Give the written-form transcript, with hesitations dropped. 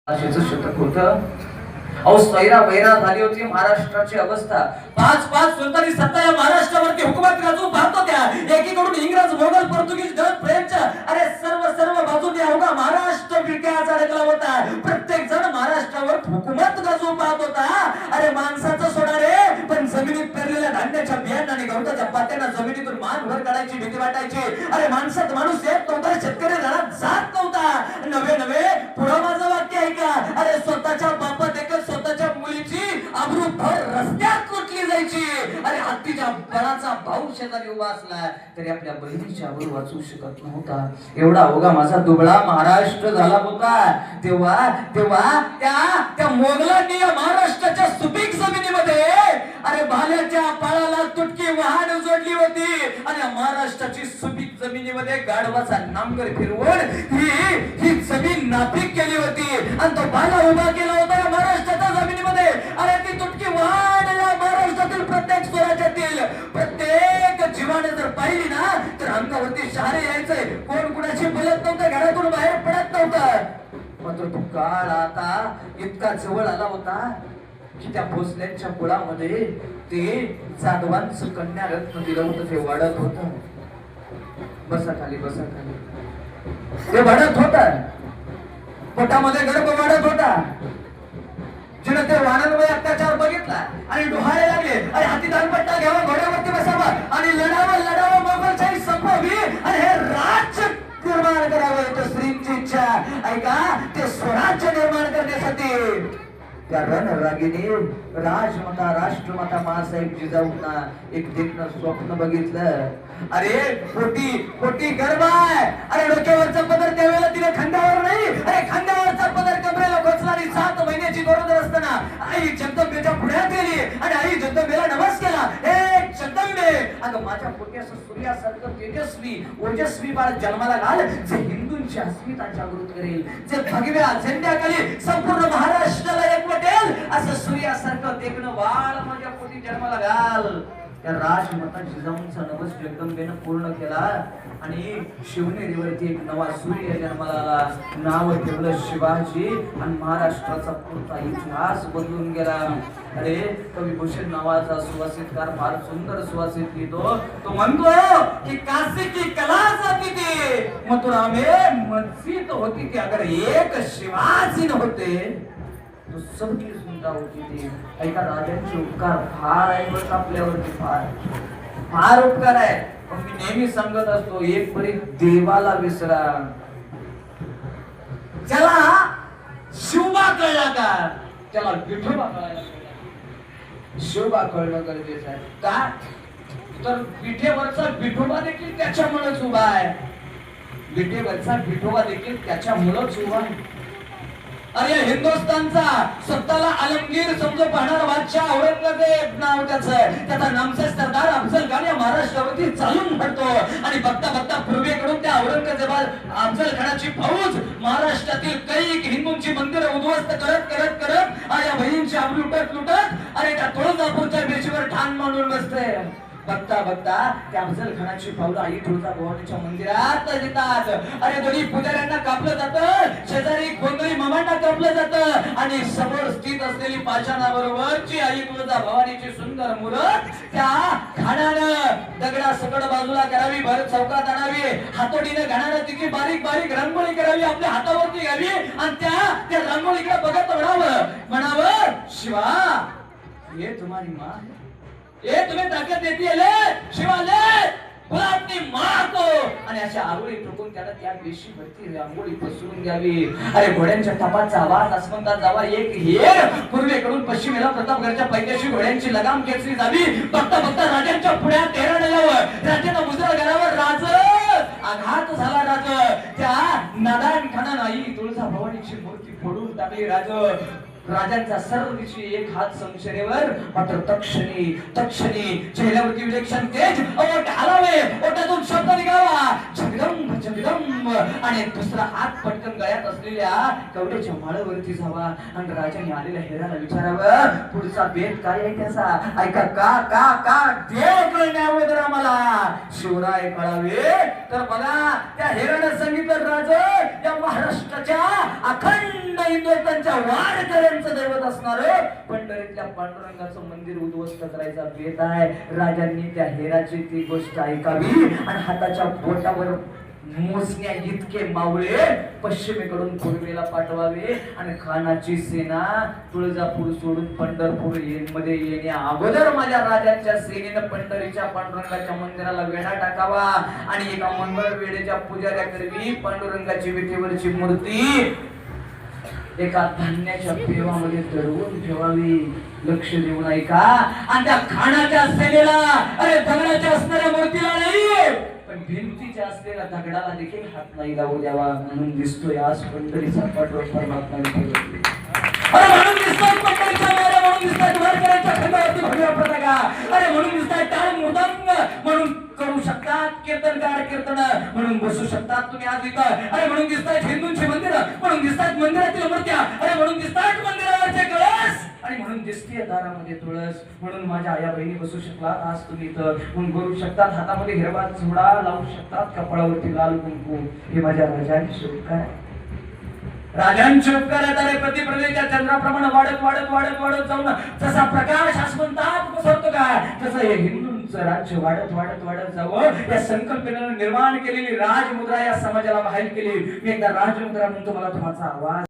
शतक होतं. अहो सैरा वैरा झाली होती महाराष्ट्राची अवस्था. पाच पाच सुलतानी सत्ता या महाराष्ट्रावरती हुकूमत गाजवून पाहत होत्या. एकीकडून इंग्रज मोगल पोर्तुगीज डच फ्रेंच अरे सर्व बाजूने अवघा महाराष्ट्र विकायचा अडकला होता. प्रत्येक जण महाराष्ट्रावर हुकूमत गाजवून पाहत होता. अरे माणसाचं सोडा रे, पण जमिनीत पेरलेल्या धान्याच्या बियांना आणि गवताच्या पात्यांना जमिनीतून मान भर काढायची भीती वाटायची. अरे माणसात माणूस येत नव्हता, शेतकरी रानात जात नव्हता. नवे पुढं माझं वाक्य आहे का? अरे स्वतःच्या बापात एक स्वतःच्या मुलीची आबरू भर रस्त्यात कुठली जायची. अरे हत्तीच्या बळाचा भाऊ शेजारी उभा असला तरी आपल्या बहिणीची आबरू वाचू शकत नव्हता. एवढा अवघा माझा दुबळा महाराष्ट्र झाला होता. तेव्हा त्या मोगलांनी या महाराष्ट्राच्या सुपीक जमिनीमध्ये अरे भाल्याच्या पाळाला तुटकी वाहन जोडली होती आणि महाराष्ट्राची सुपीक जमिनीमध्ये गाढवाचा नांगर फिरवून ही जमीन नापीक केली होती आणि तो भाला उभा केला होता या महाराष्ट्राच्या जमिनीमध्ये. अरे ती तुटकी वाहन या महाराष्ट्रातील प्रत्येक स्वराज्यातील प्रत्येक जीवाने जर पाहिली ना तर अंगावरती शहारे यायचंय. कोण कुणाची बोलत नव्हतं, घरातून बाहेर पडत नव्हतं. मात्र तो काळ आता इतका जवळ आला होता की त्या भोसल्यांच्या कुळामध्ये ते जाधवांचं कन्या रत्न दिलं होतं. ते वाढत होत. बसा खाली ते वाढत होत. पोटामध्ये गर्भ वाढत होता. जिने ते वानरमय अत्याचार बघितला आणि डोहाळे लागले. अरे हाती दानपट्टा घ्यावा, घोड्यावरती बसावा आणि लढावं मोगलशाही संपवावी आणि हे राज्य निर्माण करावं. तो श्रींची इच्छा ऐका. ते स्वराज्य निर्माण करण्यासाठी त्या रणरागिनी राजमाता राष्ट्रमाता मासाहेब जिजाऊंना एक देखणं स्वप्न बघितलं. अरे पोटी गर्भ आहे. अरे डोक्यावरचा पदर त्यावेळेला तिने खांद्यावर नाही, अरे खांद्यावरचा पदर कमरेला खोचला आणि 7 महिन्याची गरोदर असताना आई जगदंबेच्या पुढ्यात गेली आणि आई जगदंबेला नमस केला. हे जगदंबे, अगं माझ्या पोटी असं सूर्यासारखं तेजस्वी ओजस्वी बाळ जन्माला घाल, जे हिंदूंची अस्मिता जागृत करेल, जे भगव्या झेंड्याखाली संपूर्ण महाराष्ट्राला एकवटेल असं सूर्यासारखं देखणं बाळ माझ्या पोटी जन्माला घाल. त्या राजमाता जिजाऊंचा नवस जगदंबेनं पूर्ण केला आणि शिवनेरीवरती एक नवा सूर्य जन्माला आला. नाव ठेवलं शिवाजी आणि महाराष्ट्राचा पुढचा इतिहास बदलून गेला. अरे कवी भूषण नावाचा सुवासितकार फार सुंदर सुवासित लिहितो. तो म्हणतो की काशी की कला जाती थी मथुरा में मस्जिद होती थी, अगर एक शिवाजी न होते तो सबकी सुविधा होती थी. ऐका, राजांचे उपकार फार आहे बस आपल्यावरती, फार उपकार आहे. पण मी नेहमी सांगत असतो, एक परी देवाला विसरा. त्याला शिवबा कळला का त्याला विठोबा कळायला. शिवबा कळणं गरजेचं आहे. का तर विठेवरचा विठोबा देखील त्याच्यामुळेच उभा आहे. विठेवरचा विठोबा देखील त्याच्यामुळेच उभा आहे. अरे हिंदुस्थानचा स्वतःला आलमगीर समजून पाहणारा बादशाह औरंगजेब नाव त्याचा नामचे सरदार अफजल खान या महाराष्ट्रावरती चालून पडतो आणि बघता पूर्वेकडून त्या औरंगजेबा अफजल खानाची फौज महाराष्ट्रातील काही हिंदूंची मंदिरं उद्ध्वस्त करत या बहिणींची आबरू लुटत अरे त्या तुळजापूरच्या बेशीवर ठाण मांडून बसते. बघता त्या अफजल खानाची पावलं आई तुळजाभवानीच्या मंदिरात येतात. अरे दोन्ही पुजाऱ्यांना कापलं जातं, शेजारी गोंधळी मामांना कापलं जातं आणि समोर स्थित असलेली पाषाणाबरोबरची आई तुळजाभवानीची सुंदर मूर्त त्या खानानं दगडा सकड बाजूला करावी, भर चौकात आणावी, हातोडीने घाणाऱ्या तिची बारीक रांगोळी करावी, आपल्या हातावरती घ्यावी आणि त्या रांगोळीकडे बघत म्हणावं शिवा ये तुम्हारी माँ, ये तुम्हें ताकत देती है, ले शिवा ले बोला अपनी माँ को. आणि अशा आरोळी ठोकून त्याला त्या बेशी भरती रांगोळी पसरून द्यावी. अरे घोड्यांच्या टपाचा आवाज आसमंतात जावा, एक हेर पूर्वेकडून पश्चिमेला प्रतापगडच्या पैद्याशी घोड्यांची लगाम खेचली जावी. बघता राजांच्या पुढ्यात तेरण यावं, राजाला मुजरा घरावर राज आघात झाला. राज त्या नादान खानानं आई तुळजाभवानीची मूर्ती फोडून टाकली. राजांचा सर्व दिवशी एक हात संशयवर, मात्र तक्षणी चेहऱ्यावरती विलक्षण तेज ओठ हलावे, ओठातून शब्द निघावा जगदंब आणि दुसरा हात पटकन गळ्यात असलेल्या कवड्याच्या माळावरती जावा आणि राजाने आलेल्या हेराला विचारावं पुढचा बेत काय आहे त्याचा. ऐका का देव कळण्या अगोदर आम्हाला शिवराय कळावे तर बघा त्या हिरण्य सांगितलं राजे या महाराष्ट्राच्या अखंड हिंदुस्थानच्या वारकऱ्यांचं दैवत असणार पंढरीतल्या पांडुरंगाचं मंदिर उद्ध्वस्त करायचा बेत आहे. राजांनी त्या हेराची ती गोष्ट ऐकावी आणि हाताच्या बोटावर मोजण्या इतके मावळे पश्चिमेकडून पूर्वेला पाठवावे आणि खानाची सेना तुळजापूर सोडून पंढरपूर मध्ये येण्या अगोदर माझ्या राजांच्या सेनेनं पंढरीच्या पांडुरंगाच्या मंदिराला वेढा टाकावा आणि एका मंगळ वेळेच्या पुजाऱ्याकरवी पांडुरंगाची विटेवरची मूर्ती एका धान्याच्या पेवामध्ये दडवून ठेवावी. लक्ष देऊन ऐका. आणि त्या खानाच्या सेनेला अरे दगडाच्या असणाऱ्या मूर्तीला नाही पण भिंतीच्या असलेल्या दगडाला देखील हात नाही लावू द्यावा. म्हणून दिसतोय आज पंढरीचा पाठोपाठ परमात्मा अरे म्हणून दिसतोय पंढरीच्या मेऱ्या, म्हणून दिसतोय वारकऱ्यांच्या खांद्यावरती भगव्या पताका, अरे म्हणून दिसतोय टाळ मृदंग म्हणून करू शकतात कीर्तनकार कीर्तन म्हणून बसू शकतात तुम्ही आज इथं. अरे म्हणून दिसतात हिंदूंची मंदिर, म्हणून दिसतात मंदिरातील मूर्त्या, अरे म्हणून दिसतात मंदिरावरचे कळस आणि म्हणून दिसते दारामध्ये तुळस. म्हणून माझ्या आया बहिणी बसू शकतात आज तुम्ही इथं. म्हणून करू शकतात हातामध्ये हिरवा चुडा लावू शकतात, कपाळावरती लाल कुंकू. हे माझ्या राजांचे उपकार आहे. राजांचे उपकार आहेत. अरे प्रतिप्रदेच्या चंद्राप्रमाणे वाढत वाढत वाढत वाढत जाऊन जसा प्रकाश आसमंतात पसरतो काय तसं हे हिंदूंचं राज्य वाढत वाढत वाढत जावं या संकल्पनेनं निर्माण केलेली राजमुद्रा या समाजाला बाहेर केली. मी एकदा राजमुद्रा म्हणतो, मला तुमचा आवाज